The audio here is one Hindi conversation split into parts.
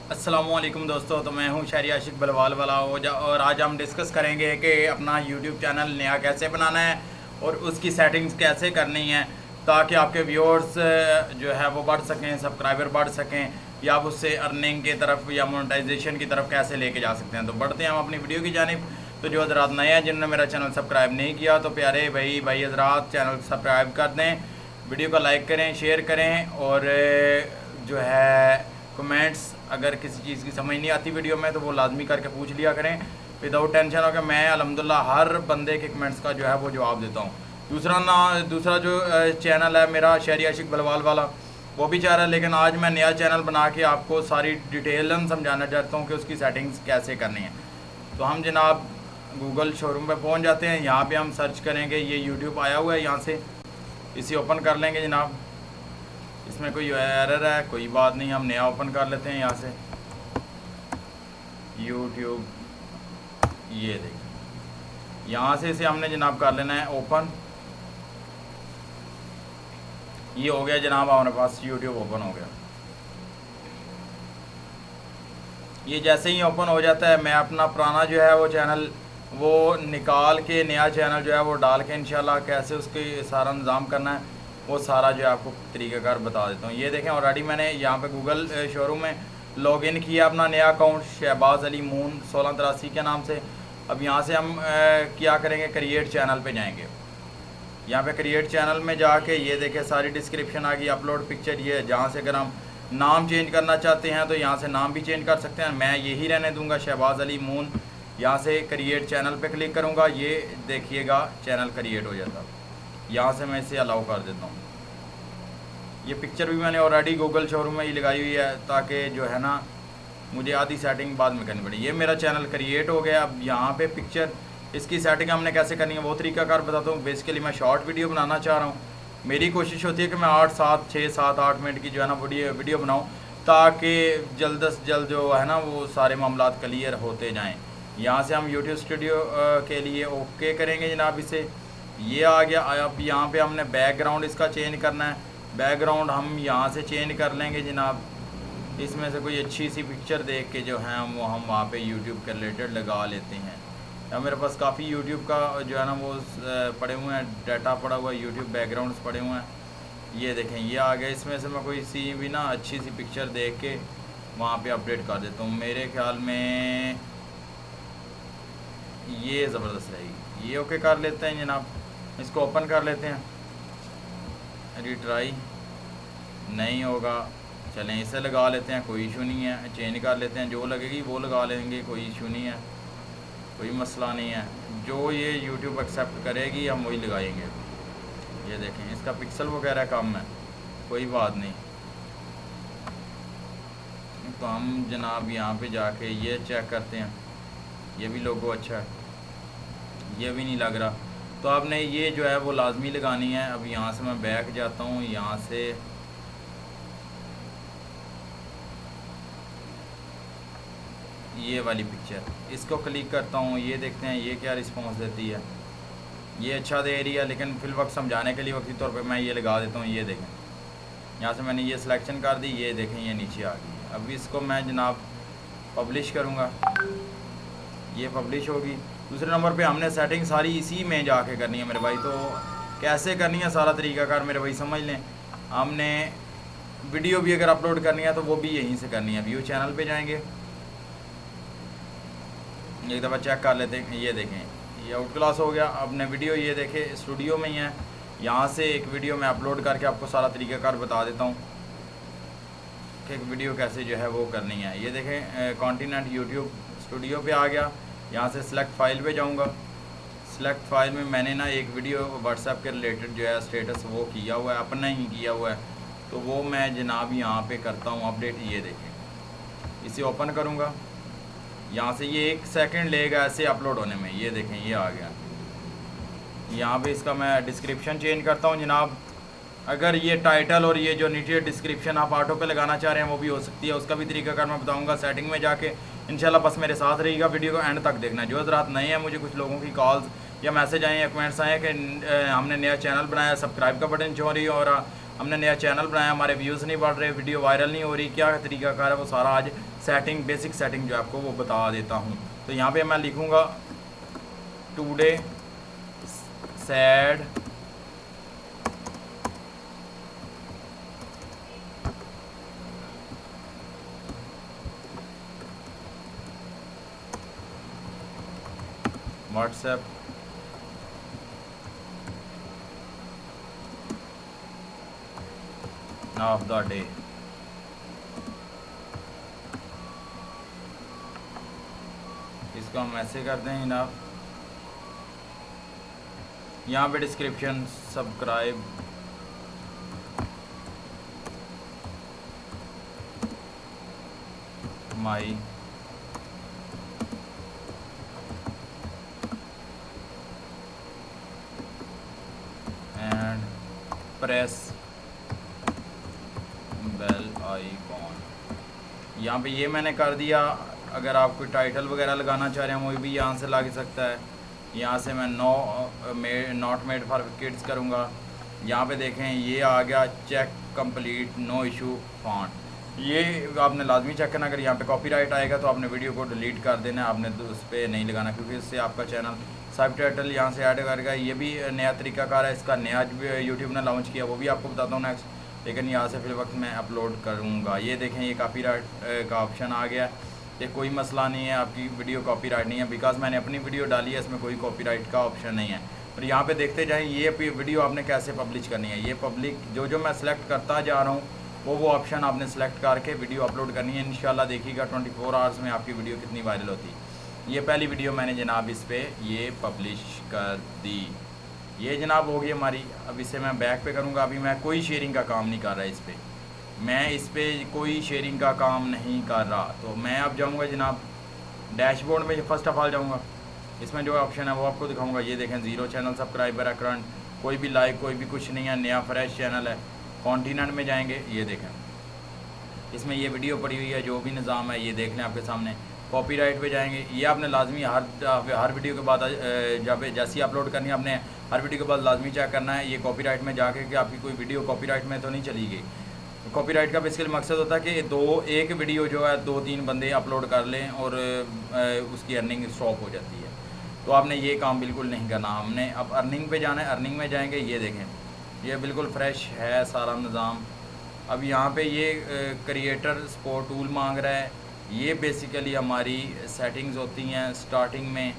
अस्सलामुअलैकुम दोस्तों, तो मैं हूं शहरी आशिक बलवाल वाला और आज हम डिस्कस करेंगे कि अपना यूट्यूब चैनल नया कैसे बनाना है और उसकी सेटिंग्स कैसे करनी है ताकि आपके व्यूअर्स जो है वो बढ़ सकें, सब्सक्राइबर बढ़ सकें, या आप उससे अर्निंग की तरफ या मोनेटाइजेशन की तरफ कैसे लेके जा सकते हैं। तो बढ़ते हैं हम अपनी वीडियो की जानिब। तो जो हजरात नए हैं, जिन्होंने मेरा चैनल सब्सक्राइब नहीं किया, तो प्यारे भाई हजरात चैनल सब्सक्राइब कर दें, वीडियो को लाइक करें, शेयर करें और जो है कमेंट्स अगर किसी चीज़ की समझ नहीं आती वीडियो में तो वो लाजमी करके पूछ लिया करें विदाउट टेंशन हो। कि मैं अल्हम्दुलिल्लाह हर बंदे के कमेंट्स का जो है वो जवाब देता हूँ। दूसरा जो चैनल है मेरा शहरी आशिक बलवाल वाला, वो भी चाह रहा है, लेकिन आज मैं नया चैनल बना के आपको सारी डिटेल समझाना चाहता हूँ कि उसकी सेटिंग्स कैसे करनी है। तो हम जनाब गूगल शोरूम पे पहुँच जाते हैं। यहाँ पे हम सर्च करेंगे, ये यूट्यूब आया हुआ है, यहाँ से इसे ओपन कर लेंगे जनाब। इसमें कोई एरर है, कोई बात नहीं, हम नया ओपन कर लेते हैं यहाँ से यूट्यूब। ये देखिए, यहाँ से इसे हमने जनाब कर लेना है ओपन। ये हो गया जनाब, हमारे पास यूट्यूब ओपन हो गया। ये जैसे ही ओपन हो जाता है, मैं अपना पुराना जो है वो चैनल वो निकाल के नया चैनल जो है वो डाल के इंशाल्लाह कैसे उसके सारा निज़ाम करना है वो सारा जो है आपको तरीक़ाकार बता देता हूँ। ये देखें, ऑलरेडी मैंने यहाँ पे गूगल शोरूम में लॉगिन किया अपना नया अकाउंट शहबाज अली मून 1683 के नाम से। अब यहाँ से हम क्या करेंगे, क्रिएट चैनल पे जाएंगे। यहाँ पे क्रिएट चैनल में जाके ये देखें सारी डिस्क्रिप्शन आ गई, अपलोड पिक्चर ये है। जहाँ से अगर हम नाम चेंज करना चाहते हैं तो यहाँ से नाम भी चेंज कर सकते हैं। मैं यही रहने दूँगा, शहबाज अली मून। यहाँ से क्रिएट चैनल पे क्लिक करूँगा, ये देखिएगा चैनल क्रिएट हो जाता। यहाँ से मैं इसे अलाउ कर देता हूँ। ये पिक्चर भी मैंने ऑलरेडी गूगल शोरूम में ही लगाई हुई है ताकि जो है ना मुझे आधी सेटिंग बाद में करनी पड़ी। ये मेरा चैनल क्रिएट हो गया। अब यहाँ पे पिक्चर इसकी सेटिंग हमने कैसे करनी है वो तरीकाकार बताता हूँ। बेसिकली मैं शॉर्ट वीडियो बनाना चाह रहा हूँ। मेरी कोशिश होती है कि मैं 6-7-8 मिनट की जो है ना वीडियो बनाऊँ ताकि जल्द से जल्द जो है ना वो सारे मामला क्लियर होते जाएँ। यहाँ से हम यूट्यूब स्टूडियो के लिए ओके करेंगे जनाब। इसे ये आ गया। अब यहाँ पे हमने बैकग्राउंड इसका चेंज करना है। बैकग्राउंड हम यहाँ से चेंज कर लेंगे जनाब। इसमें से कोई अच्छी सी पिक्चर देख के जो है वो हम वहाँ पे यूट्यूब के रिलेटेड लगा लेते हैं। या मेरे पास काफ़ी यूट्यूब का जो है ना वो पड़े हुए हैं, डाटा पड़ा हुआ है, यूट्यूब बैकग्राउंड्स पड़े हुए हैं। ये देखें, ये आ गया। इसमें से मैं कोई सी भी ना अच्छी सी पिक्चर देख के वहाँ पे अपडेट कर देता हूँ। मेरे ख्याल में ये ज़बरदस्त रहेगी। ये ओके कर लेते हैं जनाब। इसको ओपन कर लेते हैं। रिट्राई नहीं होगा, चलें इसे लगा लेते हैं, कोई इशू नहीं है। चेंज कर लेते हैं, जो लगेगी वो लगा लेंगे, कोई इशू नहीं है, कोई मसला नहीं है। जो ये यूट्यूब एक्सेप्ट करेगी हम वही लगाएंगे। ये देखें, इसका पिक्सल वगैरह कम है, कोई बात नहीं। तो हम जनाब यहाँ पे जाके ये चेक करते हैं। ये भी लोगो अच्छा है, ये भी नहीं लग रहा। तो आपने ये जो है वो लाजमी लगानी है। अब यहाँ से मैं बैक जाता हूँ, यहाँ से ये वाली पिक्चर इसको क्लिक करता हूँ। ये देखते हैं ये क्या रिस्पॉन्स देती है। ये अच्छा दे रही है, लेकिन फिल वक्त समझाने के लिए वक्ती तौर पे मैं ये लगा देता हूँ। ये देखें, यहाँ से मैंने ये सिलेक्शन कर दी। ये देखें, ये नीचे आ गई। अब इसको मैं जनाब पब्लिश करूँगा, ये पब्लिश होगी। दूसरे नंबर पे हमने सेटिंग सारी इसी में जाके करनी है मेरे भाई। तो कैसे करनी है सारा तरीकाकार मेरे भाई समझ लें। हमने वीडियो भी अगर अपलोड करनी है तो वो भी यहीं से करनी है। व्यू चैनल पे जाएंगे, एक दफ़ा चेक कर लेते हैं। ये देखें, ये आउट क्लास हो गया। अपने वीडियो ये देखें स्टूडियो में ही है। यहाँ से एक वीडियो मैं अपलोड करके आपको सारा तरीकाकार बता देता हूँ कि एक वीडियो कैसे जो है वो करनी है। ये देखें, कॉन्टिनेंट यूट्यूब स्टूडियो पे आ गया। यहाँ से सिलेक्ट फ़ाइल पे जाऊँगा। सिलेक्ट फ़ाइल में मैंने ना एक वीडियो व्हाट्सएप के रिलेटेड जो है स्टेटस वो किया हुआ है, अपना ही किया हुआ है। तो वो मैं जनाब यहाँ पे करता हूँ अपडेट। ये देखें, इसे ओपन करूँगा। यहाँ से ये 1 सेकंड लेगा ऐसे अपलोड होने में। ये देखें, ये आ गया। यहाँ पे इसका मैं डिस्क्रिप्शन चेंज करता हूँ जनाब। अगर ये टाइटल और ये जो नीचे डिस्क्रिप्शन आप ऑटो पे लगाना चाह रहे हैं वो भी हो सकती है, उसका भी तरीकाकार मैं बताऊंगा सेटिंग में जाके इंशाल्लाह। बस मेरे साथ रहिएगा, वीडियो को एंड तक देखना। जो हज़रात नए हैं, मुझे कुछ लोगों की कॉल्स या मैसेज आए या कमेंट्स आए कि हमने नया चैनल बनाया, सब्सक्राइब का बटन छो रही है और हमने नया चैनल बनाया, हमारे व्यूज़ नहीं बढ़ रहे, वीडियो वायरल नहीं हो रही, क्या तरीकाकार है वो सारा आज सेटिंग, बेसिक सेटिंग जो आपको वो बता देता हूँ। तो यहाँ पे मैं लिखूँगा today sad WhatsApp of the day. इसको हम ऐसे करते हैं जनाब, यहाँ पे description subscribe my and press bell icon. यहाँ पे ये मैंने कर दिया। अगर आप कोई टाइटल वगैरह लगाना चाह रहे हैं वो भी यहाँ से लग सकता है। यहाँ से मैं नॉट मेड फॉर किड्स करूँगा। यहाँ पे देखें ये आ गया check complete no issue font. ये आपने लाजमी चेक करना। अगर यहाँ पे कॉपीराइट आएगा तो आपने वीडियो को डिलीट कर देना, आपने उस पर नहीं लगाना, क्योंकि इससे आपका चैनल सब टाइटल यहाँ से ऐड करेगा। ये भी नया तरीकाकार है, इसका नया यूट्यूब ने लॉन्च किया, वो भी आपको बताता हूँ नेक्स्ट, लेकिन यहाँ से फिर वक्त मैं अपलोड करूँगा। ये देखें ये कॉपीराइट का ऑप्शन आ गया। ये कोई मसला नहीं है, आपकी वीडियो कॉपीराइट नहीं है, बिकॉज मैंने अपनी वीडियो डाली है, इसमें कोई कॉपीराइट का ऑप्शन नहीं है। और यहाँ पे देखते जाएं ये वीडियो आपने कैसे पब्लिश करनी है। ये पब्लिक जो मैं सिलेक्ट करता जा रहा हूँ वो ऑप्शन आपने सेलेक्ट करके वीडियो अपलोड करनी है। इंशाल्लाह देखिएगा 24 आवर्स में आपकी वीडियो कितनी वायरल होती है। ये पहली वीडियो मैंने जनाब इस पर ये पब्लिश कर दी। ये जनाब होगी हमारी। अब इसे मैं बैक पे करूँगा। अभी मैं कोई शेयरिंग का काम नहीं कर रहा इस पर, मैं इस पर कोई शेयरिंग का काम नहीं कर रहा। तो मैं अब जाऊँगा जनाब डैशबोर्ड में, फर्स्ट ऑफ ऑल जाऊँगा, इसमें जो ऑप्शन है वो आपको दिखाऊंगा। ये देखें 0 चैनल सब्सक्राइबर है करंट, कोई भी लाइक कोई भी कुछ नहीं है, नया फ्रेश चैनल है। कॉन्टिनेंट में जाएंगे, ये देखें इसमें ये वीडियो पड़ी हुई है, जो भी निज़ाम है ये देख लें आपके सामने। कॉपीराइट पे जाएंगे, ये आपने लाजमी हर वीडियो के बाद जब जैसी अपलोड करनी है आपने हर वीडियो के बाद लाजमी चेक करना है ये कॉपीराइट में जाके कि आपकी कोई वीडियो कॉपीराइट में तो नहीं चली गई। कॉपीराइट का बेसिकली मकसद होता है कि एक वीडियो जो है 2-3 बंदे अपलोड कर लें और उसकी अर्निंग स्टॉप हो जाती है। तो आपने ये काम बिल्कुल नहीं करना। हमने अब अर्निंग पे जाना है। अर्निंग में जाएंगे, ये देखें ये बिल्कुल फ्रेश है सारा निज़ाम। अब यहाँ पे ये क्रिएटर सपोर्ट टूल मांग रहा है। ये बेसिकली हमारी सेटिंग्स होती हैं स्टार्टिंग में।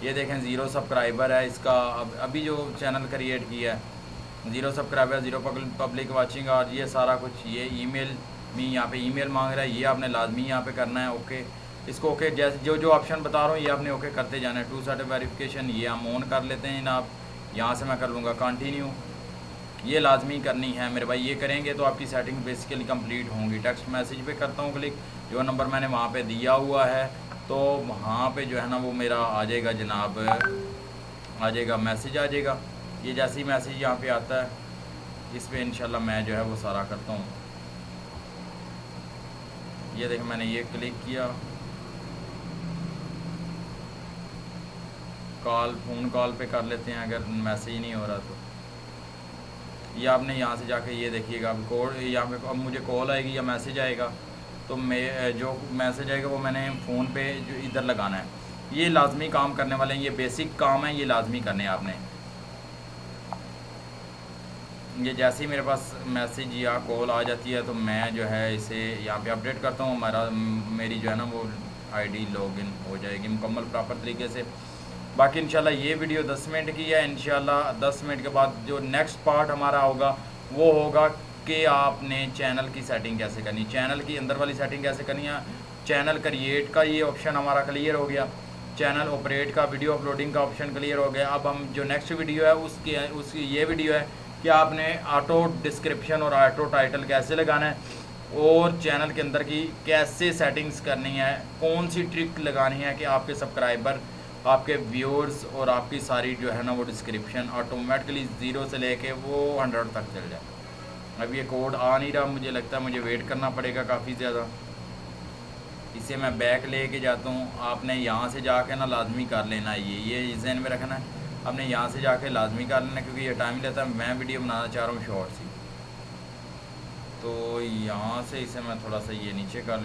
ये देखें 0 सब्सक्राइबर है इसका। अब अभी जो चैनल क्रिएट किया है 0 सब्सक्राइबर 0 पब्लिक वाचिंग और ये सारा कुछ। ये ईमेल में यहाँ पे ईमेल मांग रहा है, ये आपने लाजमी यहाँ पे करना है ओके। इसको ओके जैसे जो ऑप्शन बता रहा हूँ ये आपने ओके करते जाना है। 2 स्टेप वेरिफिकेशन ये हम ऑन कर लेते हैं जनाब। यहाँ से मैं कर लूँगा कंटिन्यू, ये लाजमी करनी है मेरे भाई। ये करेंगे तो आपकी सेटिंग बेसिकली कंप्लीट होंगी। टेक्स्ट मैसेज पे करता हूँ क्लिक, जो नंबर मैंने वहाँ पे दिया हुआ है तो वहाँ पे जो है ना वो मेरा आ जाएगा जनाब, आ जाएगा मैसेज आ जाएगा। ये जैसे ही मैसेज यहाँ पे आता है इस पर इंशाल्लाह मैं जो है वो सारा करता हूँ। ये देखें मैंने ये क्लिक किया, फ़ोन कॉल पे कर लेते हैं अगर मैसेज नहीं हो रहा तो। ये आपने यहाँ से जाके ये देखिएगा अब कोड यहाँ पे अब मुझे कॉल आएगी या मैसेज आएगा तो मैं जो मैसेज आएगा वो मैंने फ़ोन पे जो इधर लगाना है। ये लाजमी काम करने वाले हैं, ये बेसिक काम है, ये लाजमी करने हैं आपने। ये जैसे ही मेरे पास मैसेज या कॉल आ जाती है तो मैं जो है इसे यहाँ पे अपडेट करता हूँ। मेरी जो है ना वो आईडी लॉगिन हो जाएगी मुकम्मल प्रॉपर तरीके से। बाकी इंशाल्लाह ये वीडियो 10 मिनट की है। इंशाल्लाह 10 मिनट के बाद जो नेक्स्ट पार्ट हमारा होगा वो होगा कि आपने चैनल की सेटिंग कैसे करनी, चैनल की अंदर वाली सेटिंग कैसे करनी है। चैनल क्रिएट का ये ऑप्शन हमारा क्लियर हो गया, चैनल ऑपरेट का वीडियो अपलोडिंग का ऑप्शन क्लियर हो गया। अब हम जो नेक्स्ट वीडियो है उसकी ये वीडियो है कि आपने ऑटो डिस्क्रिप्शन और ऑटो टाइटल कैसे लगाना है और चैनल के अंदर की कैसे सेटिंग्स करनी है, कौन सी ट्रिक लगानी है कि आपके सब्सक्राइबर, आपके व्यूअर्स और आपकी सारी जो है ना वो डिस्क्रिप्शन ऑटोमेटिकली 0 से लेके वो 100 तक चल जाए। अब ये कोड आ नहीं रहा, मुझे लगता है मुझे वेट करना पड़ेगा काफ़ी ज़्यादा। इसे मैं बैक लेके जाता हूँ। आपने यहाँ से जाके ना लाजमी कर लेना है, ये जहन में रखना है। आपने यहाँ से जाके लाजमी कर लेना क्योंकि ये टाइम लेता है। मैं वीडियो बनाना चाह रहा हूँ शॉर्ट सी। तो यहाँ से इसे मैं थोड़ा सा ये नीचे कर